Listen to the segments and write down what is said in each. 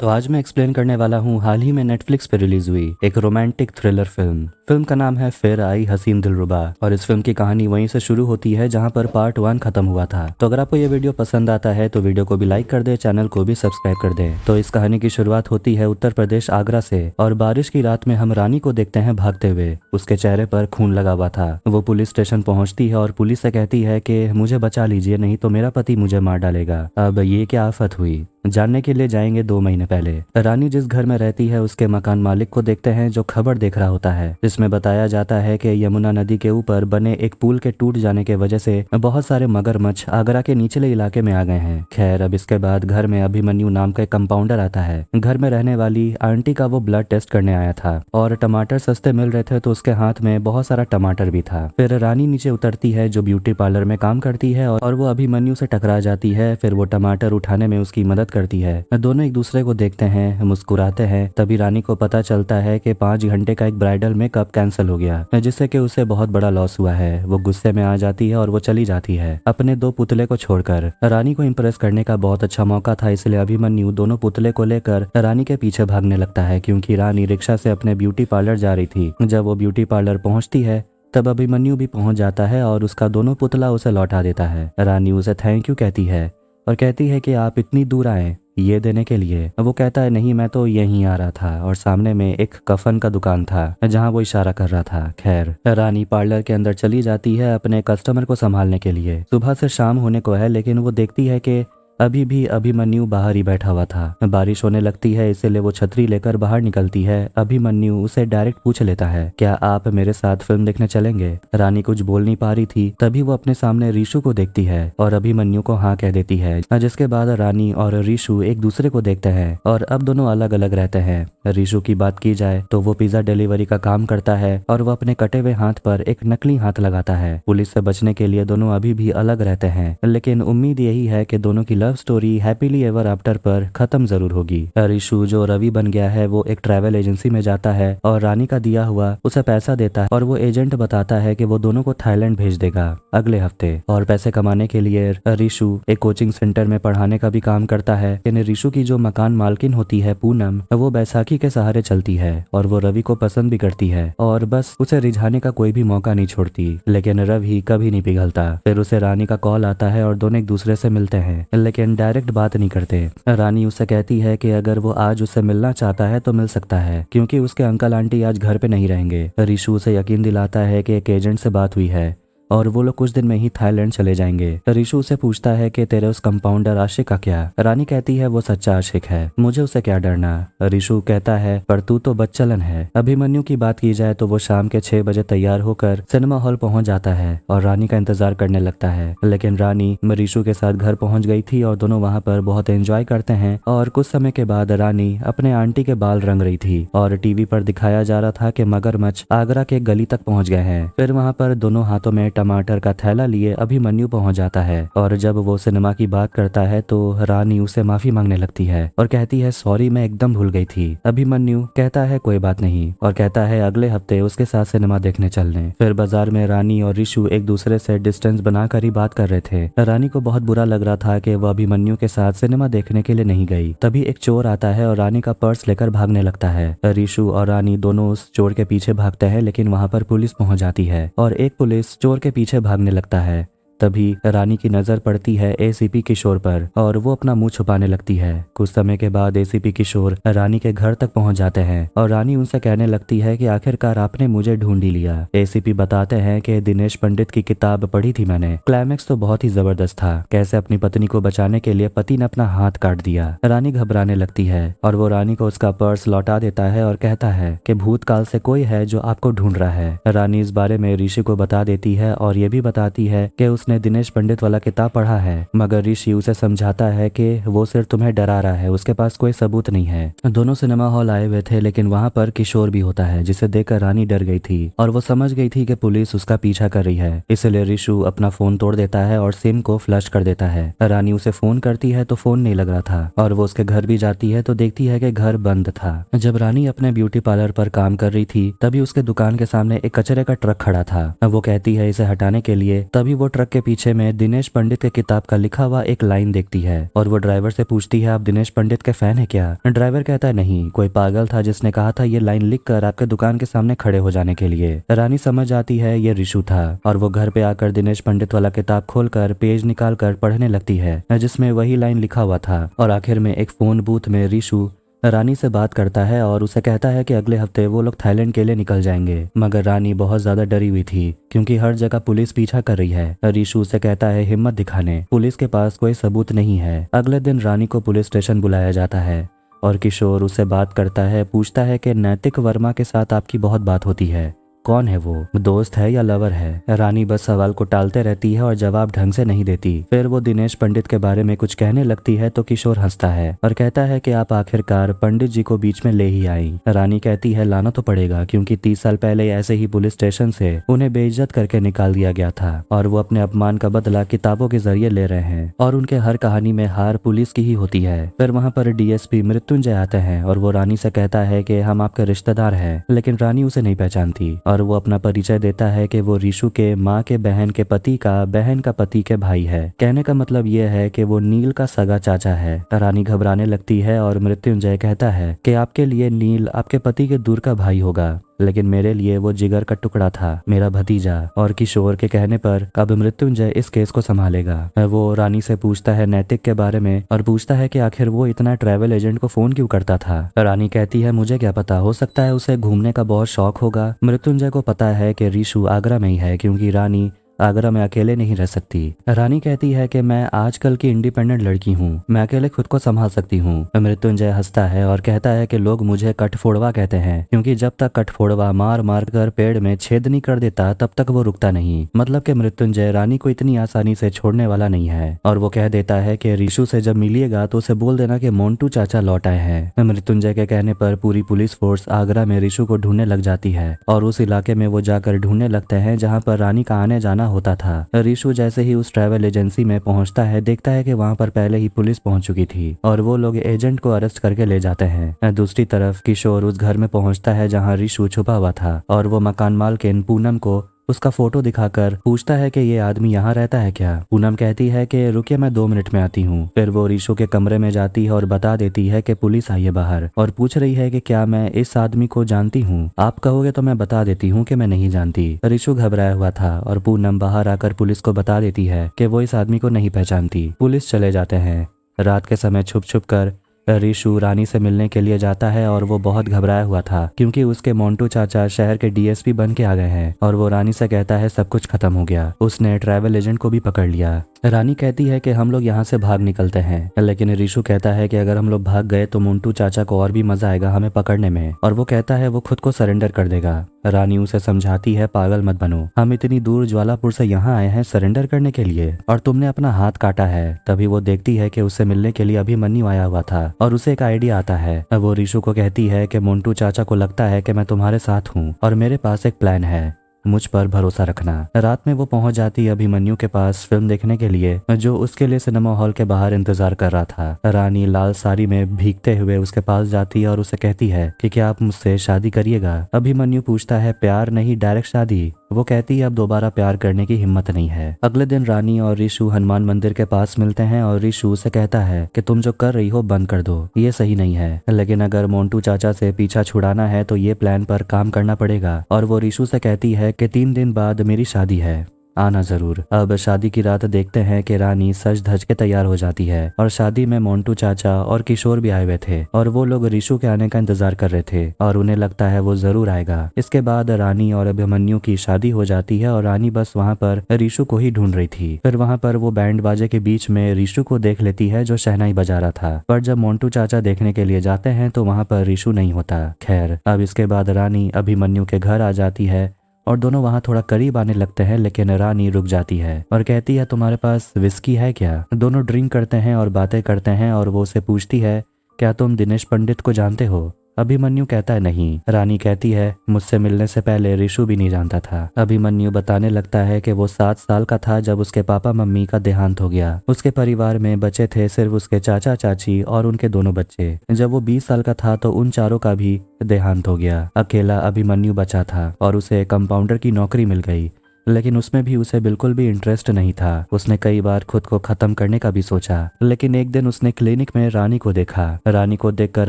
तो आज मैं एक्सप्लेन करने वाला हूँ हाल ही में नेटफ्लिक्स पे रिलीज हुई एक रोमांटिक थ्रिलर फिल्म। फिल्म का नाम है फिर आई हसीन दिलरुबा और इस फिल्म की कहानी वहीं से शुरू होती है जहाँ पर पार्ट 1 खत्म हुआ था। तो अगर आपको ये वीडियो पसंद आता है तो वीडियो को भी लाइक कर दे, चैनल को भी सब्सक्राइब कर दे। तो इस कहानी की शुरुआत होती है उत्तर प्रदेश आगरा से और बारिश की रात में हम रानी को देखते हैं भागते हुए। उसके चेहरे पर खून लगा हुआ था। वो पुलिस स्टेशन पहुंचती है और पुलिस से कहती है कि मुझे बचा लीजिए, नहीं तो मेरा पति मुझे मार डालेगा। अब ये क्या आफत हुई, जानने के लिए जाएंगे 2 महीने पहले। रानी जिस घर में रहती है उसके मकान मालिक को देखते हैं जो खबर देख रहा होता है, जिसमें बताया जाता है कि यमुना नदी के ऊपर बने एक पुल के टूट जाने के वजह से बहुत सारे मगरमच्छ आगरा के निचले इलाके में आ गए हैं। खैर, अब इसके बाद घर में अभिमन्यु नाम का एक कंपाउंडर आता है। घर में रहने वाली आंटी का वो ब्लड टेस्ट करने आया था और टमाटर सस्ते मिल रहे थे तो उसके हाथ में बहुत सारा टमाटर भी था। फिर रानी नीचे उतरती है जो ब्यूटी पार्लर में काम करती है और वो अभिमन्यु से टकरा जाती है। फिर वो टमाटर उठाने में उसकी मदद करती है। दोनों एक दूसरे को देखते हैं, मुस्कुराते हैं। तभी रानी को पता चलता है कि 5 घंटे का एक ब्राइडल मेकअप कैंसिल हो गया, जिससे कि उसे बहुत बड़ा लॉस हुआ है। वो गुस्से में आ जाती है और वो चली जाती है अपने 2 पुतले को छोड़कर। रानी को इम्प्रेस करने का बहुत अच्छा मौका था, इसलिए अभिमन्यु दोनों पुतले को लेकर रानी के पीछे भागने लगता है, क्योंकि रानी रिक्शा से अपने ब्यूटी पार्लर जा रही थी। जब वो ब्यूटी पार्लर पहुंचती है तब अभिमन्यु भी पहुंच जाता है और उसका दोनों पुतला उसे लौटा देता है। रानी उसे थैंक यू कहती है और कहती है कि आप इतनी दूर आए ये देने के लिए। वो कहता है नहीं, मैं तो यहीं आ रहा था, और सामने में एक कफन का दुकान था जहां वो इशारा कर रहा था। खैर, रानी पार्लर के अंदर चली जाती है अपने कस्टमर को संभालने के लिए। सुबह से शाम होने को है लेकिन वो देखती है कि अभी भी अभिमन्यु बाहर ही बैठा हुआ था। बारिश होने लगती है, इसीलिए वो छतरी लेकर बाहर निकलती है। अभिमन्यु उसे डायरेक्ट पूछ लेता है, क्या आप मेरे साथ फिल्म देखने चलेंगे? रानी कुछ बोल नहीं पा रही थी, तभी वो अपने सामने रीशु को देखती है और अभिमन्यु को हाँ कह देती है, जिसके बाद रानी और रीशु एक दूसरे को देखते हैं और अब दोनों अलग अलग रहते हैं। रीशु की बात की जाए तो वो पिज्जा डिलीवरी का काम करता है और वो अपने कटे हुए हाथ पर एक नकली हाथ लगाता है। पुलिस से बचने के लिए दोनों अभी भी अलग रहते हैं, लेकिन उम्मीद यही है कि दोनों की love story happily ever after पर खत्म जरूर होगी। ऋषु जो रवि बन गया है वो एक ट्रैवल एजेंसी में जाता है और रानी का दिया हुआ उसे पैसा देता है और वो एजेंट बताता है कि वो दोनों को थाईलैंड भेज देगा अगले हफ्ते। और पैसे कमाने के लिए ऋषु एक कोचिंग सेंटर में पढ़ाने का भी काम करता है। यानी ऋषु की जो मकान मालकिन होती है पूनम, वो बैसाखी के सहारे चलती है और वो रवि को पसंद भी करती है और बस उसे रिझाने का कोई भी मौका नहीं छोड़ती, लेकिन रवि कभी नहीं पिघलता। फिर उसे रानी का कॉल आता है और दोनों एक दूसरे से मिलते हैं, लेकिन डायरेक्ट बात नहीं करते। रानी उससे कहती है कि अगर वो आज उससे मिलना चाहता है तो मिल सकता है, क्योंकि उसके अंकल आंटी आज घर पे नहीं रहेंगे। ऋषु उसे यकीन दिलाता है कि एक एजेंट से बात हुई है और वो लोग कुछ दिन में ही थाईलैंड चले जाएंगे। ऋषु उसे पूछता है कि तेरे उस कंपाउंडर आशिक का क्या? रानी कहती है वो सच्चा आशिक है, मुझे उसे क्या डरना। ऋषु कहता है पर तू तो बदचलन है। अभिमन्यु की बात की जाए तो वो शाम के 6 बजे तैयार होकर सिनेमा हॉल पहुंच जाता है और रानी का इंतजार करने लगता है, लेकिन रानी ऋषु के साथ घर पहुंच गई थी और दोनों वहां पर बहुत एंजॉय करते हैं। और कुछ समय के बाद रानी अपने आंटी के बाल रंग रही थी और टीवी पर दिखाया जा रहा था कि मगरमच्छ आगरा के गली तक पहुंच गए हैं। फिर वहां पर दोनों हाथों में टमाटर का थैला लिए अभिमन्यु पहुंच जाता है और जब वो सिनेमा की बात करता है तो रानी उसे माफी मांगने लगती है और कहती है सॉरी, मैं एकदम भूल गई थी। अभिमन्यु कहता है कोई बात नहीं और कहता है अगले हफ्ते उसके साथ सिनेमा देखने चलने। फिर बाजार में रानी और ऋषु एक दूसरे से डिस्टेंस बनाकर ही बात कर रहे थे। रानी को बहुत बुरा लग रहा था कि वो अभिमन्यु के साथ सिनेमा देखने के लिए नहीं गई। तभी एक चोर आता है और रानी का पर्स लेकर भागने लगता है। ऋषु और रानी दोनों उस चोर के पीछे भागते हैं, लेकिन वहां पर पुलिस पहुंच जाती है और एक पुलिस चोर के पीछे भागने लगता है। तभी रानी की नजर पड़ती है एसीपी किशोर पर और वो अपना मुंह छुपाने लगती है। कुछ समय के बाद एसीपी किशोर रानी के घर तक पहुंच जाते हैं और रानी उनसे कहने लगती है कि आखिरकार आपने मुझे ढूंढ ही लिया। एसीपी बताते हैं कि दिनेश पंडित की किताब पढ़ी थी मैंने, क्लाइमेक्स तो बहुत ही जबरदस्त था, कैसे अपनी पत्नी को बचाने के लिए पति ने अपना हाथ काट दिया। रानी घबराने लगती है और वो रानी को उसका पर्स लौटा देता है और कहता है कि भूतकाल से कोई है जो आपको ढूंढ रहा है। रानी इस बारे में ऋषि को बता देती है और ये भी बताती है कि उसने दिनेश पंडित वाला किताब पढ़ा है, मगर ऋषि उसे समझाता है कि वो सिर्फ तुम्हें डरा रहा है, उसके पास कोई सबूत नहीं है। दोनों सिनेमा हॉल आए हुए थे, लेकिन वहां पर किशोर भी होता है, जिसे देखकर रानी डर गई थी और वो समझ गई थी कि पुलिस उसका पीछा कर रही है। इसलिए ऋषु अपना फोन तोड़ देता है और सिम को फ्लश कर देता है। रानी उसे फोन करती है तो फोन नहीं लग रहा था और वो उसके घर भी जाती है तो देखती है कि घर बंद था। जब रानी अपने ब्यूटी पार्लर पर काम कर रही थी तभी उसके दुकान के सामने एक कचरे का ट्रक खड़ा था। वो कहती है इसे हटाने के लिए, तभी वो ट्रक के उसके पीछे में दिनेश पंडित के किताब का लिखा हुआ एक लाइन देखती है और वो ड्राइवर से पूछती है, आप दिनेश पंडित के फैन है क्या? ड्राइवर कहता है नहीं, कोई पागल था जिसने कहा था ये लाइन लिखकर आपके दुकान के सामने खड़े हो जाने के लिए। रानी समझ आती है ये रिशु था और वो घर पे आकर दिनेश पंडित वाला किताब खोलकर पेज निकाल कर पढ़ने लगती है जिसमें वही लाइन लिखा हुआ था। और आखिर में एक फोन बूथ में रिशु रानी से बात करता है और उसे कहता है कि अगले हफ्ते वो लोग थाईलैंड के लिए निकल जाएंगे। मगर रानी बहुत ज्यादा डरी हुई थी क्योंकि हर जगह पुलिस पीछा कर रही है। रिशु उसे कहता है हिम्मत दिखाने, पुलिस के पास कोई सबूत नहीं है। अगले दिन रानी को पुलिस स्टेशन बुलाया जाता है और किशोर उससे बात करता है, पूछता है कि नैतिक वर्मा के साथ आपकी बहुत बात होती है, कौन है वो, दोस्त है या लवर है? रानी बस सवाल को टालते रहती है और जवाब ढंग से नहीं देती। फिर वो दिनेश पंडित के बारे में कुछ कहने लगती है तो किशोर हंसता है और कहता है कि आप आखिरकार पंडित जी को बीच में ले ही आई। रानी कहती है लाना तो पड़ेगा क्योंकि 30 साल पहले ऐसे ही पुलिस स्टेशन से उन्हें बेइज्जत करके निकाल दिया गया था और वो अपने अपमान का बदला किताबों के जरिए ले रहे हैं और उनके हर कहानी में हार पुलिस की ही होती है। फिर वहाँ पर डीएसपी मृत्युंजय आते हैं और वो रानी से कहता है कि हम आपके रिश्तेदार हैं, लेकिन रानी उसे नहीं पहचानती और वो अपना परिचय देता है कि वो रिशु के माँ के बहन के पति का बहन का पति के भाई है। कहने का मतलब ये है कि वो नील का सगा चाचा है। रानी घबराने लगती है और मृत्युंजय कहता है कि आपके लिए नील आपके पति के दूर का भाई होगा, लेकिन मेरे लिए वो जिगर का टुकड़ा था, मेरा भतीजा। और किशोर के कहने पर अब मृत्युंजय इस केस को संभालेगा। वो रानी से पूछता है नैतिक के बारे में और पूछता है कि आखिर वो इतना ट्रैवल एजेंट को फोन क्यों करता था। रानी कहती है मुझे क्या पता, हो सकता है उसे घूमने का बहुत शौक होगा। मृत्युंजय को पता है कि रिशु आगरा में ही है क्योंकि रानी आगरा में अकेले नहीं रह सकती। रानी कहती है कि मैं आजकल की इंडिपेंडेंट लड़की हूँ, मैं अकेले खुद को संभाल सकती हूँ। मृत्युंजय हंसता है और कहता है कि लोग मुझे कठफोड़वा कहते हैं क्योंकि जब तक कठफोड़वा मार मार कर पेड़ में छेद नहीं कर देता तब तक वो रुकता नहीं। मतलब कि मृत्युंजय रानी को इतनी आसानी से छोड़ने वाला नहीं है और वो कह देता है कि रिशु से जब मिलिएगा तो उसे बोल देना कि मोन्टू चाचा लौट आए हैं। मृत्युंजय के कहने पर पूरी पुलिस फोर्स आगरा में रिशु को ढूंढने लग जाती है और उस इलाके में वो जाकर ढूंढने लगते हैं जहाँ पर रानी का आने जाना होता था। रिशु जैसे ही उस ट्रैवल एजेंसी में पहुंचता है देखता है कि वहां पर पहले ही पुलिस पहुंच चुकी थी और वो लोग एजेंट को अरेस्ट करके ले जाते हैं। दूसरी तरफ किशोर उस घर में पहुंचता है जहां रिशु छुपा हुआ था और वो मकान मालकिन पूनम को उसका फोटो दिखाकर पूछता है कि ये आदमी यहाँ रहता है क्या। पूनम कहती है कि रुकिए मैं 2 मिनट में आती हूँ। फिर वो रिशु के कमरे में जाती है और बता देती है कि पुलिस आई है बाहर और पूछ रही है कि क्या मैं इस आदमी को जानती हूँ। आप कहोगे तो मैं बता देती हूँ कि मैं नहीं जानती। रिशु घबराया हुआ था और पूनम बाहर आकर पुलिस को बता देती है कि वो इस आदमी को नहीं पहचानती। पुलिस चले जाते हैं। रात के समय छुप छुप कर रिशु रानी से मिलने के लिए जाता है और वो बहुत घबराया हुआ था क्योंकि उसके मोन्टू चाचा शहर के डीएसपी बन के आ गए हैं और वो रानी से कहता है सब कुछ खत्म हो गया, उसने ट्रैवल एजेंट को भी पकड़ लिया। रानी कहती है कि हम लोग यहाँ से भाग निकलते हैं, लेकिन रिशु कहता है कि अगर हम लोग भाग गए तो मोन्टू चाचा को और भी मजा आएगा हमें पकड़ने में और वो कहता है वो खुद को सरेंडर कर देगा। रानी उसे समझाती है पागल मत बनो, हम इतनी दूर ज्वालापुर से यहाँ आए हैं सरेंडर करने के लिए और तुमने अपना हाथ काटा है। तभी वो देखती है कि उससे मिलने के लिए अभिमन्यु आया हुआ था और उसे एक आइडिया आता है। वो रिशु को कहती है कि मोन्टू चाचा को लगता है कि मैं तुम्हारे साथ हूँ और मेरे पास एक प्लान है, मुझ पर भरोसा रखना। रात में वो पहुंच जाती है अभिमन्यु के पास फिल्म देखने के लिए जो उसके लिए सिनेमा हॉल के बाहर इंतजार कर रहा था। रानी लाल साड़ी में भीगते हुए उसके पास जाती है और उसे कहती है कि क्या आप मुझसे शादी करिएगा। अभिमन्यु पूछता है प्यार नहीं डायरेक्ट शादी। वो कहती है अब दोबारा प्यार करने की हिम्मत नहीं है। अगले दिन रानी और रिशु हनुमान मंदिर के पास मिलते हैं और रिशु से कहता है कि तुम जो कर रही हो बंद कर दो, ये सही नहीं है, लेकिन अगर मोन्टू चाचा से पीछा छुड़ाना है तो ये प्लान पर काम करना पड़ेगा। और वो रिशु से कहती है कि 3 दिन बाद मेरी शादी है, आना जरूर। अब शादी की रात देखते हैं कि रानी सज धज के तैयार हो जाती है और शादी में मोन्टू चाचा और किशोर भी आए हुए थे और वो लोग रिशु के आने का इंतजार कर रहे थे और उन्हें लगता है वो जरूर आएगा। इसके बाद रानी और अभिमन्यु की शादी हो जाती है और रानी बस वहाँ पर रिशु को ही ढूंढ रही थी। फिर वहाँ पर वो बैंड बाजे के बीच में रिशु को देख लेती है जो शहनाई बजा रहा था, पर जब मोन्टू चाचा देखने के लिए जाते हैं तो वहाँ पर रिशु नहीं होता। खैर अब इसके बाद रानी अभिमन्यु के घर आ जाती है और दोनों वहाँ थोड़ा करीब आने लगते हैं, लेकिन रानी रुक जाती है और कहती है तुम्हारे पास विस्की है क्या। दोनों ड्रिंक करते हैं और बातें करते हैं और वो उसे पूछती है क्या तुम दिनेश पंडित को जानते हो। अभिमन्यु कहता है नहीं। रानी कहती है मुझसे मिलने से पहले रिशु भी नहीं जानता था। अभिमन्यु बताने लगता है कि वो 7 साल का था जब उसके पापा मम्मी का देहांत हो गया। उसके परिवार में बचे थे सिर्फ उसके चाचा चाची और उनके दोनों बच्चे। जब वो 20 साल का था तो उन चारों का भी देहांत हो गया। अकेला अभिमन्यु बचा था और उसे कंपाउंडर की नौकरी मिल गई, लेकिन उसमें भी उसे बिल्कुल भी इंटरेस्ट नहीं था। उसने कई बार खुद को खत्म करने का भी सोचा, लेकिन एक दिन उसने क्लिनिक में रानी को देखा। रानी को देखकर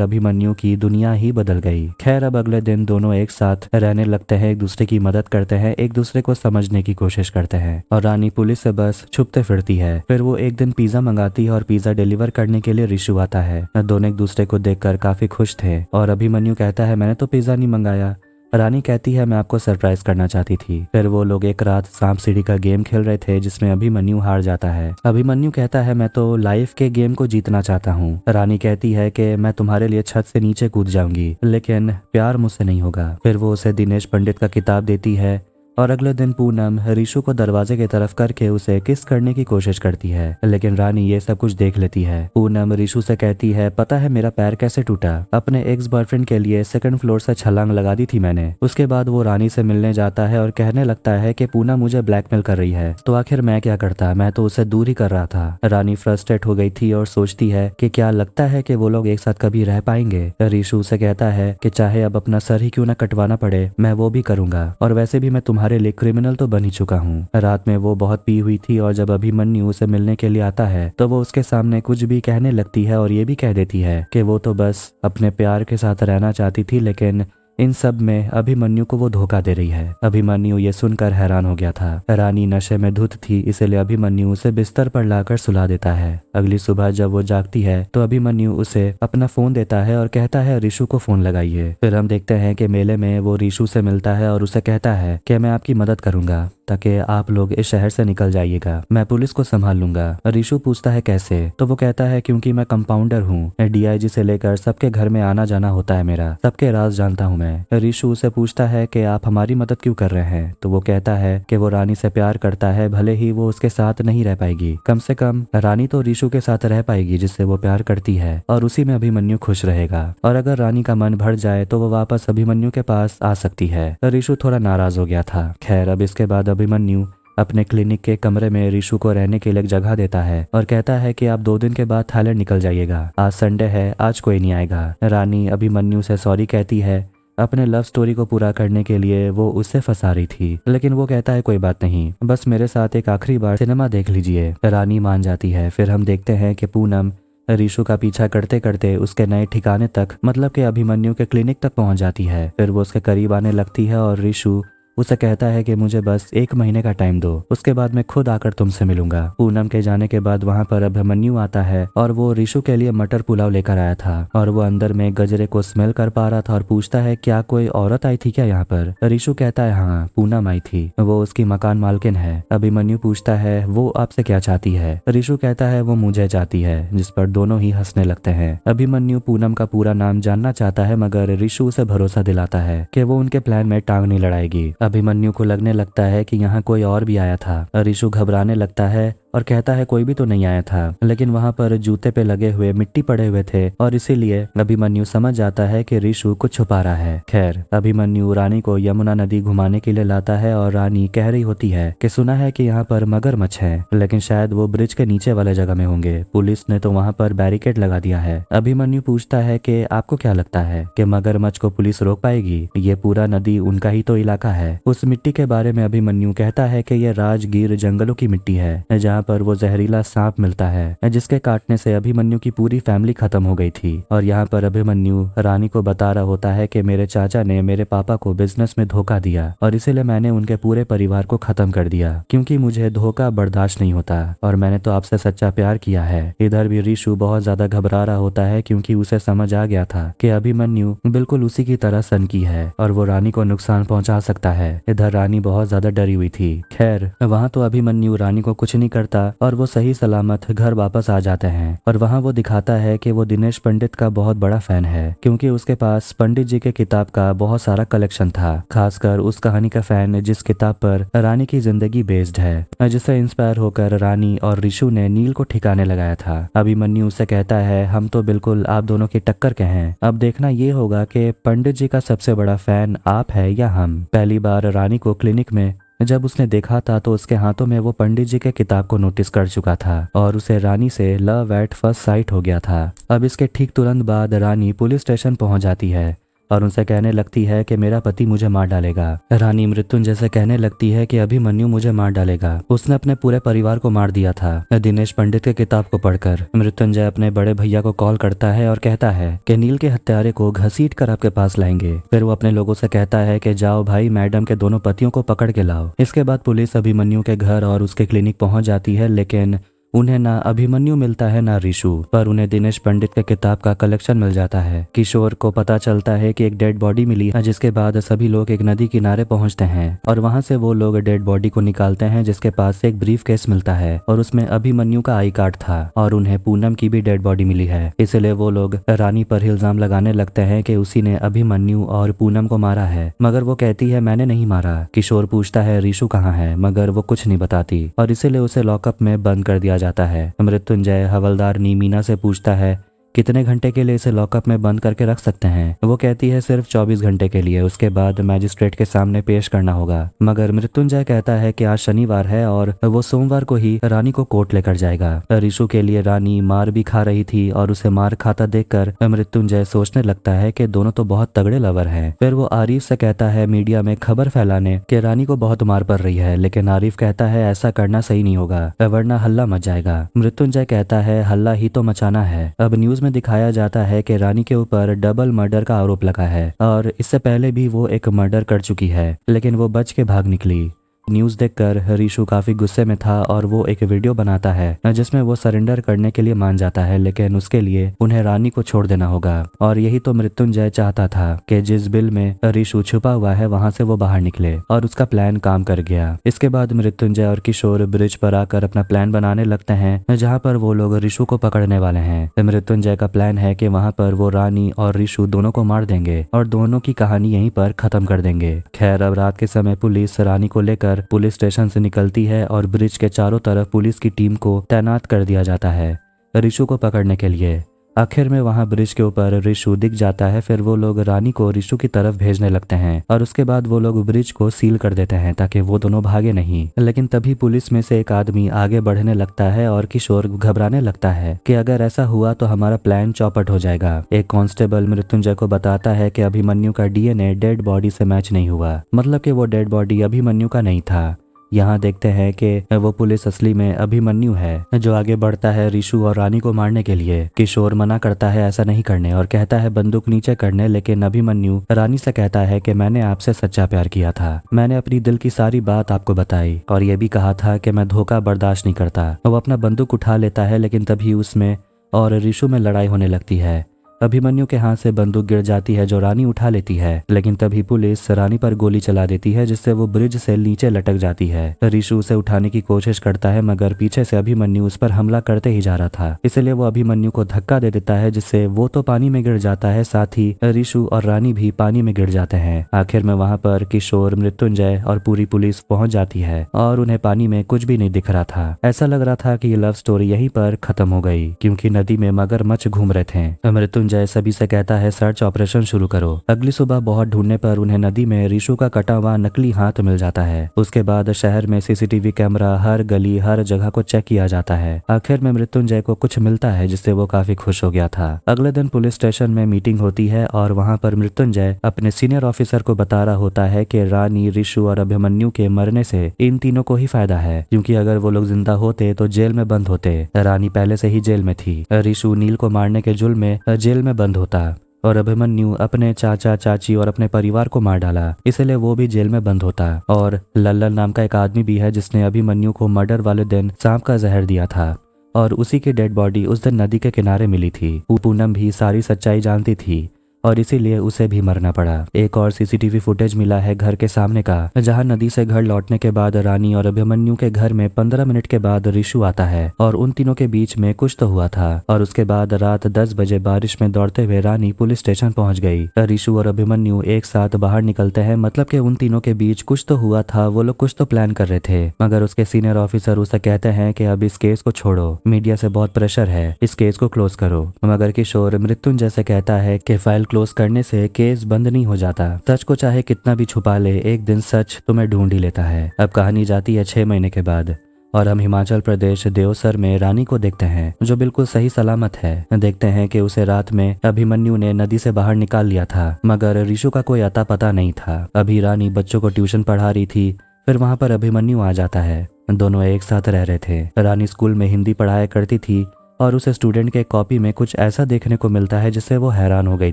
अभिमन्यु की दुनिया ही बदल गई। खैर, अब अगले दिन दोनों एक साथ रहने लगते हैं, एक दूसरे की मदद करते हैं, एक दूसरे को समझने की कोशिश करते हैं और रानी पुलिस से बस छुपते फिरती है। फिर वो एक दिन पिज्जा मंगाती है और पिज्जा डिलीवर करने के लिए रिशु आता है। दोनों एक दूसरे को देखकर काफी खुश थे और अभिमन्यु कहता है, मैंने तो पिज्जा नहीं मंगाया। रानी कहती है, मैं आपको सरप्राइज करना चाहती थी। फिर वो लोग एक रात सांप सीढ़ी का गेम खेल रहे थे जिसमें अभिमन्यु हार जाता है। अभिमन्यु कहता है, मैं तो लाइफ के गेम को जीतना चाहता हूँ। रानी कहती है कि मैं तुम्हारे लिए छत से नीचे कूद जाऊंगी, लेकिन प्यार मुझसे नहीं होगा। फिर वो उसे दिनेश पंडित का किताब देती है और अगले दिन पूनम रिशु को दरवाजे की तरफ करके उसे किस करने की कोशिश करती है, लेकिन रानी ये सब कुछ देख लेती है। पूनम रिशु से कहती है, पता है मेरा पैर कैसे टूटा? अपने एक्स बॉयफ्रेंड के लिए सेकंड फ्लोर से छलांग लगा दी थी मैंने। उसके बाद वो रानी से मिलने जाता है और कहने लगता है कि पूनम मुझे ब्लैकमेल कर रही है, तो आखिर मैं क्या करता, मैं तो उसे दूर ही कर रहा था। रानी फ्रस्ट्रेट हो गई थी और सोचती है कि क्या लगता है कि वो लोग एक साथ कभी रह पाएंगे। रिशु उसे कहता है कि चाहे अब अपना सर ही क्यों न कटवाना पड़े, मैं वो भी करूंगा, और वैसे भी मैं तुम्हारे लिए क्रिमिनल तो बन ही चुका हूँ। रात में वो बहुत पी हुई थी और जब अभिमन्यु उसे मिलने के लिए आता है तो वो उसके सामने कुछ भी कहने लगती है और ये भी कह देती है कि वो तो बस अपने प्यार के साथ रहना चाहती थी, लेकिन इन सब में अभिमन्यु को वो धोखा दे रही है। अभिमन्यु ये सुनकर हैरान हो गया था। रानी नशे में धुत थी, इसलिए अभिमन्यु उसे बिस्तर पर लाकर सुला देता है। अगली सुबह जब वो जागती है तो अभिमन्यु उसे अपना फोन देता है और कहता है, रिशु को फोन लगाइए। फिर हम देखते हैं कि मेले में वो रिशु से मिलता है और उसे कहता है कि मैं आपकी मदद करूंगा ताकि आप लोग इस शहर से निकल जाइएगा, मैं पुलिस को संभाल लूंगा। रिशु पूछता है कैसे, तो वो कहता है क्योंकि मैं कंपाउंडर हूँ, डीआईजी से लेकर सबके घर में आना जाना होता है मेरा, सबके राज जानता हूँ मैं। रिशु उसे पूछता है कि आप हमारी मदद क्यों कर रहे हैं, तो वो कहता है कि वो रानी से प्यार करता है, भले ही वो उसके साथ नहीं रह पाएगी, कम से कम रानी तो रिशु के साथ रह पाएगी जिससे वो प्यार करती है, और उसी में अभिमन्यु खुश रहेगा। और अगर रानी का मन भर जाए तो वो वापस अभिमन्यु के पास आ सकती है। रिशु थोड़ा नाराज हो गया था। खैर, अब इसके बाद अभिमन्यु अपने क्लिनिक के कमरे में रिशु को रहने के लिए एक जगह देता है और कहता है कि आप 2 दिन के बाद थाईलैंड निकल जाइएगा, आज संडे है, आज कोई नहीं आएगा। रानी अभिमन्यु से सॉरी कहती है। अपने लव स्टोरी को पूरा करने के लिए वो उसे फंसा रही थी, लेकिन वो कहता है कोई बात नहीं, बस मेरे साथ एक आखिरी बार सिनेमा देख लीजिए। रानी मान जाती है। फिर हम देखते हैं कि पूनम रिशु का पीछा करते करते उसके नए ठिकाने तक, मतलब कि अभिमन्यु के क्लिनिक तक पहुंच जाती है। फिर वो उसके करीब आने लगती है और रिशु उसे कहता है कि मुझे बस 1 महीने का टाइम दो, उसके बाद मैं खुद आकर तुमसे मिलूंगा। पूनम के जाने के बाद वहाँ पर अभिमन्यु आता है और वो रिशु के लिए मटर पुलाव लेकर आया था और वो अंदर में गजरे को स्मेल कर पा रहा था और पूछता है क्या कोई औरत आई थी क्या यहाँ पर? रिशु कहता है हाँ, पूनम आई थी, वो उसकी मकान मालकिन है। अभिमन्यु पूछता है वो आपसे क्या चाहती है? रिशु कहता है वो मुझे चाहती है, जिस पर दोनों ही हंसने लगते हैं। अभिमन्यु पूनम का पूरा नाम जानना चाहता है, मगर रिशु उसे भरोसा दिलाता है कि वो उनके प्लान में टांग नहीं लड़ाएगी। अभिमन्यु को लगने लगता है कि यहाँ कोई और भी आया था। रिशु घबराने लगता है और कहता है कोई भी तो नहीं आया था, लेकिन वहाँ पर जूते पे लगे हुए मिट्टी पड़े हुए थे और इसीलिए अभिमन्यु समझ जाता है कि रिशु कुछ छुपा रहा है। खैर, अभिमन्यु रानी को यमुना नदी घुमाने के लिए लाता है और रानी कह रही होती है कि सुना है कि यहाँ पर मगरमच्छ है, लेकिन शायद वो ब्रिज के नीचे वाले जगह में होंगे, पुलिस ने तो वहाँ पर बैरिकेड लगा दिया है। अभिमन्यु पूछता है कि आपको क्या लगता है कि मगरमच्छ को पुलिस रोक पाएगी? ये पूरा नदी उनका ही तो इलाका है। उस मिट्टी के बारे में अभिमन्यु कहता है कि ये राजगीर जंगलों की मिट्टी है जहाँ पर वो जहरीला सांप मिलता है जिसके काटने से अभिमन्यु की पूरी फैमिली खत्म हो गई थी। और यहाँ पर अभिमन्यु रानी को बता रहा होता है कि मेरे चाचा ने मेरे पापा को बिजनेस में धोखा दिया और इसीलिए मैंने उनके पूरे परिवार को खत्म कर दिया, क्योंकि मुझे धोखा बर्दाश्त नहीं होता और मैंने तो आपसे सच्चा प्यार किया है। इधर भी रिशु बहुत ज्यादा घबरा रहा होता है क्योंकि उसे समझ आ गया था कि अभिमन्यु बिल्कुल उसी की तरह सनकी है और वो रानी को नुकसान पहुंचा सकता है। इधर रानी बहुत ज्यादा डरी हुई थी। खैर, वहाँ तो अभिमन्यु रानी को कुछ नहीं करता और वो सही सलामत घर वापस आ जाते हैं। और वहाँ वो दिखाता है कि वो दिनेश पंडित का बहुत बड़ा फैन है, क्योंकि उसके पास पंडित जी के किताब का बहुत सारा कलेक्शन था, खासकर उस कहानी का फैन जिस किताब पर रानी की जिंदगी बेस्ड है, जिससे इंस्पायर होकर रानी और रिशु ने नील को ठिकाने लगाया था। अभिमन्यु उससे कहता है हम तो बिल्कुल आप दोनों की टक्कर के हैं, अब देखना ये होगा कि पंडित जी का सबसे बड़ा फैन आप है या हम। पहली बार रानी को क्लिनिक में जब उसने देखा था तो उसके हाथों में वो पंडित जी के किताब को नोटिस कर चुका था और उसे रानी से लव एट फर्स्ट साइट हो गया था। अब इसके ठीक तुरंत बाद रानी पुलिस स्टेशन पहुंच जाती है और उनसे कहने लगती है कि मेरा पति मुझे मार डालेगा। रानी मृत्युंजय से कहने लगती है कि अभिमन्यु मुझे मार डालेगा, उसने अपने पूरे परिवार को मार दिया था। दिनेश पंडित के किताब को पढ़कर मृत्युंजय अपने बड़े भैया को कॉल करता है और कहता है कि नील के हत्यारे को घसीट कर आपके पास लाएंगे। फिर वो अपने लोगों से कहता है कि जाओ भाई, मैडम के दोनों पतियों को पकड़ के लाओ। इसके बाद पुलिस अभिमन्यु के घर और उसके क्लिनिक पहुंच जाती है, लेकिन उन्हें ना अभिमन्यु मिलता है ना ऋषु, पर उन्हें दिनेश पंडित के किताब का कलेक्शन मिल जाता है। किशोर को पता चलता है कि एक डेड बॉडी मिली है, जिसके बाद सभी लोग एक नदी किनारे पहुंचते हैं और वहां से वो लोग डेड बॉडी को निकालते हैं, जिसके पास से एक ब्रीफ केस मिलता है और उसमें अभिमन्यु का आई कार्ड था और उन्हें पूनम की भी डेड बॉडी मिली है। इसलिए वो लोग रानी पर इल्जाम लगाने लगते हैं कि उसी ने अभिमन्यु और पूनम को मारा है, मगर वो कहती है मैंने नहीं मारा। किशोर पूछता है ऋषु कहाँ है, मगर वो कुछ नहीं बताती और इसीलिए उसे लॉकअप में बंद कर दिया जाता है। मृत्युंजय हवलदार मीना से पूछता है कितने घंटे के लिए इसे लॉकअप में बंद करके रख सकते हैं। वो कहती है सिर्फ 24 घंटे के लिए, उसके बाद मैजिस्ट्रेट के सामने पेश करना होगा। मगर मृत्युंजय कहता है कि आज शनिवार है और वो सोमवार को ही रानी को कोर्ट लेकर जाएगा। ऋषु के लिए रानी मार भी खा रही थी और उसे मार खाता देखकर मृत्युंजय सोचने लगता है कि दोनों तो बहुत तगड़े लवर हैं। फिर वो आरिफ से कहता है मीडिया में खबर फैलाने कि रानी को बहुत मार पड़ रही है, लेकिन आरिफ कहता है ऐसा करना सही नहीं होगा वरना हल्ला मच जाएगा। मृत्युंजय कहता है हल्ला ही तो मचाना है। अब न्यूज में दिखाया जाता है कि रानी के ऊपर डबल मर्डर का आरोप लगा है और इससे पहले भी वो एक मर्डर कर चुकी है, लेकिन वो बच के भाग निकली। न्यूज देखकर ऋषु काफी गुस्से में था और वो एक वीडियो बनाता है जिसमें वो सरेंडर करने के लिए मान जाता है, लेकिन उसके लिए उन्हें रानी को छोड़ देना होगा। और यही तो मृत्युंजय चाहता था कि जिस बिल में ऋषु छुपा हुआ है वहां से वो बाहर निकले, और उसका प्लान काम कर गया। इसके बाद मृत्युंजय और किशोर ब्रिज पर आकर अपना प्लान बनाने लगते हैं, जहाँ पर वो लोग ऋषु को पकड़ने वाले हैं। मृत्युंजय का प्लान है कि वहाँ पर वो रानी और ऋषु दोनों को मार देंगे और दोनों की कहानी यहीं पर खत्म कर देंगे। खैर अब रात के समय पुलिस रानी को लेकर पुलिस स्टेशन से निकलती है और ब्रिज के चारों तरफ पुलिस की टीम को तैनात कर दिया जाता है ऋषु को पकड़ने के लिए। आखिर में वहां ब्रिज के ऊपर ऋषु दिख जाता है। फिर वो लोग रानी को ऋषु की तरफ भेजने लगते हैं और उसके बाद वो लोग ब्रिज को सील कर देते हैं ताकि वो दोनों भागे नहीं। लेकिन तभी पुलिस में से एक आदमी आगे बढ़ने लगता है और किशोर घबराने लगता है कि अगर ऐसा हुआ तो हमारा प्लान चौपट हो जाएगा। एक कांस्टेबल मृत्युंजय को बताता है कि अभिमन्यु का डीएनए डेड बॉडी से मैच नहीं हुआ, मतलब कि वो डेड बॉडी अभिमन्यु का नहीं था। यहाँ देखते हैं कि वो पुलिस असली में अभिमन्यु है जो आगे बढ़ता है ऋषु और रानी को मारने के लिए। किशोर मना करता है ऐसा नहीं करने और कहता है बंदूक नीचे करने, लेकिन अभिमन्यु रानी से कहता है कि मैंने आपसे सच्चा प्यार किया था, मैंने अपनी दिल की सारी बात आपको बताई और ये भी कहा था कि मैं धोखा बर्दाश्त नहीं करता। वो अपना बंदूक उठा लेता है, लेकिन तभी उसमें और ऋषु में लड़ाई होने लगती है। अभिमन्यु के हाथ से बंदूक गिर जाती है जो रानी उठा लेती है, लेकिन तभी पुलिस रानी पर गोली चला देती है जिससे वो ब्रिज से नीचे लटक जाती है। ऋषु उसे उठाने की कोशिश करता है मगर पीछे से अभिमन्यु उस पर हमला करते ही जा रहा था, इसलिए वो अभिमन्यु को धक्का दे देता है जिससे वो तो पानी में गिर जाता है, साथ ही ऋषु और रानी भी पानी में गिर जाते हैं। आखिर में वहाँ पर किशोर, मृत्युंजय और पूरी पुलिस पहुंच जाती है और उन्हें पानी में कुछ भी नहीं दिख रहा था। ऐसा लग रहा था कि ये लव स्टोरी यहीं पर खत्म हो गई क्योंकि नदी में मगरमच्छ घूम रहे थे। मृत्युंजय सभी से कहता है सर्च ऑपरेशन शुरू करो। अगली सुबह बहुत ढूंढने पर उन्हें नदी में ऋषु का कटा हुआ नकली हाथ मिल जाता है। उसके बाद शहर में सीसीटीवी कैमरा हर गली हर जगह को चेक किया जाता है। आखिर में मृत्युंजय को कुछ मिलता है जिससे वो काफी खुश हो गया था। अगले दिन पुलिस स्टेशन में मीटिंग होती है और वहाँ पर मृत्युंजय अपने सीनियर ऑफिसर को बता रहा होता है कि रानी, ऋषु और अभिमन्यु के मरने से इन तीनों को ही फायदा है, क्योंकि अगर वो लोग जिंदा होते तो जेल में बंद होते। रानी पहले से ही जेल में थी, ऋषु नील को मारने के जुल्म में जेल में बंद होता और अभिमन्यु अपने चाचा चाची और अपने परिवार को मार डाला, इसलिए वो भी जेल में बंद होता। और लल्लन नाम का एक आदमी भी है जिसने अभिमन्यु को मर्डर वाले दिन सांप का जहर दिया था और उसी की डेड बॉडी उस दिन नदी के किनारे मिली थी। पूनम भी सारी सच्चाई जानती थी और इसीलिए उसे भी मरना पड़ा। एक और सीसीटीवी फुटेज मिला है घर के सामने का, जहां नदी से घर लौटने के बाद रानी और अभिमन्यु के घर में 15 मिनट के बाद ऋषु आता है और उन तीनों के बीच में कुछ तो हुआ था। और उसके बाद रात 10 बजे बारिश में दौड़ते हुए रानी पुलिस स्टेशन पहुंच गई। ऋषु और अभिमन्यु एक साथ बाहर निकलते हैं, मतलब कि उन तीनों के बीच कुछ तो हुआ था, वो लोग कुछ तो प्लान कर रहे थे। मगर उसके सीनियर ऑफिसर उसे कहते हैं कि अब इस केस को छोड़ो, मीडिया से बहुत प्रेशर है, इस केस को क्लोज करो। मगर किशोर मृत्युंजय से कहता है कि फाइल क्लोज करने से केस बंद नहीं हो जाता, सच को चाहे कितना भी छुपा ले एक दिन सच तुम्हें ढूंढ ही लेता है। अब कहानी जाती है 6 महीने के बाद और हम हिमाचल प्रदेश देवसर में रानी को देखते हैं जो बिल्कुल सही सलामत है। देखते हैं कि उसे रात में अभिमन्यु ने नदी से बाहर निकाल लिया था, मगर ऋषु का कोई अता पता नहीं था। अभी रानी बच्चों को ट्यूशन पढ़ा रही थी, फिर वहां पर अभिमन्यु आ जाता है। दोनों एक साथ रह रहे थे। रानी स्कूल में हिंदी पढ़ाया करती थी और उसे स्टूडेंट के कॉपी में कुछ ऐसा देखने को मिलता है जिससे वो हैरान हो गई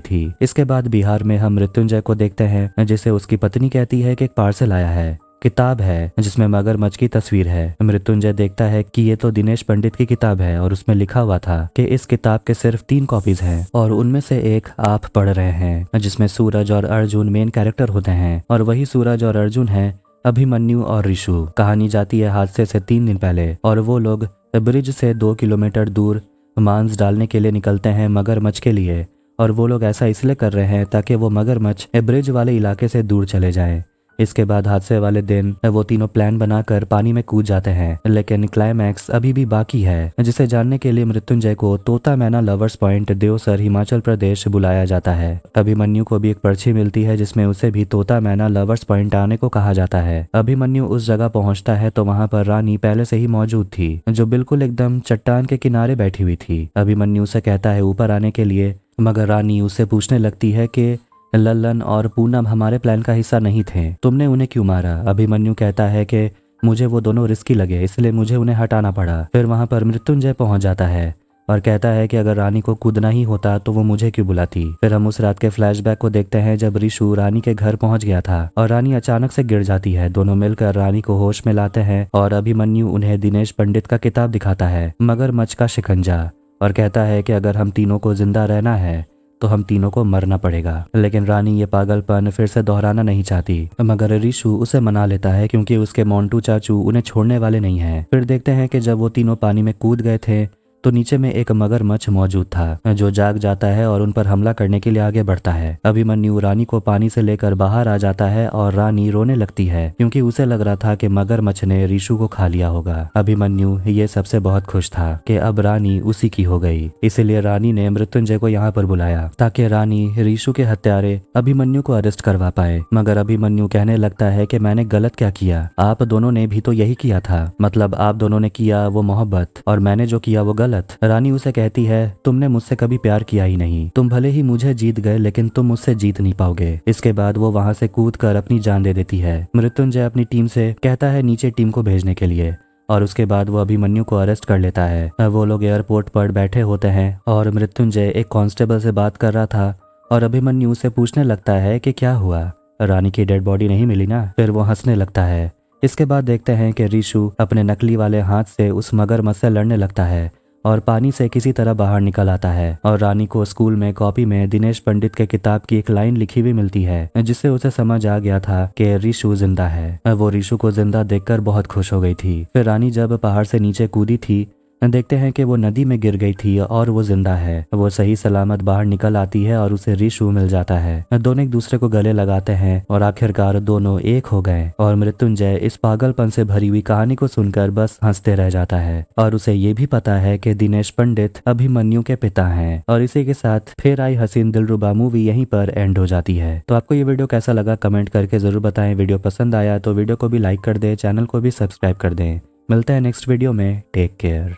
थी। इसके बाद बिहार में हम मृत्युंजय को देखते हैं जिसे उसकी पत्नी कहती है कि एक पार्सल आया है, किताब है जिसमें मगरमच्छ की तस्वीर है। मृत्युंजय देखता है कि ये तो दिनेश पंडित की किताब है और उसमें लिखा हुआ था कि इस किताब के सिर्फ 3 कॉपीज हैं और उनमें से एक आप पढ़ रहे हैं, जिसमें सूरज और अर्जुन मेन कैरेक्टर होते हैं और वही सूरज और अर्जुन है अभिमन्यु और ऋषु। कहानी जाती है हादसे से 3 दिन पहले और वो लोग ब्रिज से 2 किलोमीटर दूर मांस डालने के लिए निकलते हैं मगरमच्छ के लिए, और वो लोग ऐसा इसलिए कर रहे हैं ताकि वो मगरमच्छ ब्रिज वाले इलाके से दूर चले जाएं। इसके बाद हादसे वाले दिन वो तीनों प्लान बनाकर पानी में कूद जाते हैं, लेकिन क्लाइमैक्स अभी भी बाकी है, जिसे जानने के लिए मृत्युंजय को तोता मैना लवर्स पॉइंट देवसर हिमाचल प्रदेश बुलाया जाता है। अभिमन्यु को भी एक पर्ची मिलती है जिसमें उसे भी तोता मैना लवर्स पॉइंट आने को कहा जाता है। अभिमन्यु उस जगह पहुंचता है तो वहां पर रानी पहले से ही मौजूद थी, जो बिल्कुल एकदम चट्टान के किनारे बैठी हुई थी। अभिमन्यु से कहता है ऊपर आने के लिए, मगर रानी उससे पूछने लगती है कि लल्लन और पूनम हमारे प्लान का हिस्सा नहीं थे, तुमने उन्हें क्यों मारा। अभिमन्यु कहता है कि मुझे वो दोनों रिस्की लगे इसलिए मुझे उन्हें हटाना पड़ा। फिर वहां पर मृत्युंजय पहुंच जाता है और कहता है कि अगर रानी को कूदना ही होता तो वो मुझे क्यों बुलाती। फिर हम उस रात के फ्लैशबैक को देखते हैं जब ऋषु रानी के घर पहुंच गया था और रानी अचानक से गिर जाती है। दोनों मिलकर रानी को होश में लाते हैं और अभिमन्यु उन्हें दिनेश पंडित का किताब दिखाता है, मगरमच्छ का शिकंजा, और कहता है कि अगर हम तीनों को जिंदा रहना है तो हम तीनों को मरना पड़ेगा। लेकिन रानी ये पागलपन फिर से दोहराना नहीं चाहती, मगर ऋषु उसे मना लेता है क्योंकि उसके मोंटू चाचू उन्हें छोड़ने वाले नहीं हैं। फिर देखते हैं कि जब वो तीनों पानी में कूद गए थे तो नीचे में एक मगरमच्छ मौजूद था जो जाग जाता है और उन पर हमला करने के लिए आगे बढ़ता है। अभिमन्यु रानी को पानी से लेकर बाहर आ जाता है और रानी रोने लगती है क्योंकि उसे लग रहा था कि मगरमच्छ ने ऋषु को खा लिया होगा। अभिमन्यु ये सबसे बहुत खुश था कि अब रानी उसी की हो गई, इसीलिए रानी ने मृत्युंजय को यहाँ पर बुलाया ताकि रानी ऋषु के हत्यारे अभिमन्यु को अरेस्ट करवा पाए। मगर अभिमन्यु कहने लगता है कि मैंने गलत क्या किया, आप दोनों ने भी तो यही किया था, मतलब आप दोनों ने किया वो मोहब्बत और मैंने जो किया वो गलत। रानी उसे कहती है तुमने मुझसे कभी प्यार किया ही नहीं, तुम भले ही मुझे जीत गए लेकिन तुम मुझसे जीत नहीं पाओगे। इसके बाद वो वहां से कूदकर अपनी जान दे देती है। मृत्युंजय अपनी टीम से कहता है नीचे टीम को भेजने के लिए और उसके बाद वो अभिमन्यु को अरेस्ट कर लेता है। वो लोग एयरपोर्ट पर बैठे होते हैं और मृत्युंजय एक कांस्टेबल से बात कर रहा था और अभिमन्यु से पूछने लगता है कि क्या हुआ, रानी की डेड बॉडी नहीं मिली ना। फिर वो हंसने लगता है। इसके बाद देखते हैं कि ऋषु अपने नकली वाले हाथ से उस मगरमच्छ से लड़ने लगता है और पानी से किसी तरह बाहर निकल आता है और रानी को स्कूल में कॉपी में दिनेश पंडित के किताब की एक लाइन लिखी हुई मिलती है जिससे उसे समझ आ गया था कि ऋषु जिंदा है। वो ऋषु को जिंदा देखकर बहुत खुश हो गई थी। फिर रानी जब पहाड़ से नीचे कूदी थी देखते हैं कि वो नदी में गिर गई थी और वो जिंदा है। वो सही सलामत बाहर निकल आती है और उसे ऋषु मिल जाता है। दोनों एक दूसरे को गले लगाते हैं और आखिरकार दोनों एक हो गए और मृत्युंजय इस पागलपन से भरी हुई कहानी को सुनकर बस हंसते रह जाता है और उसे ये भी पता है कि दिनेश पंडित अभिमन्यु के पिता हैं। और इसी के साथ फिर आई हसीन दिलरुबा मूवी यहीं पर एंड हो जाती है। तो आपको ये वीडियो कैसा लगा कमेंट करके जरूर बताएं। वीडियो पसंद आया तो वीडियो को भी लाइक कर दें, चैनल को भी सब्सक्राइब कर दें। मिलते हैं नेक्स्ट वीडियो में। Take care.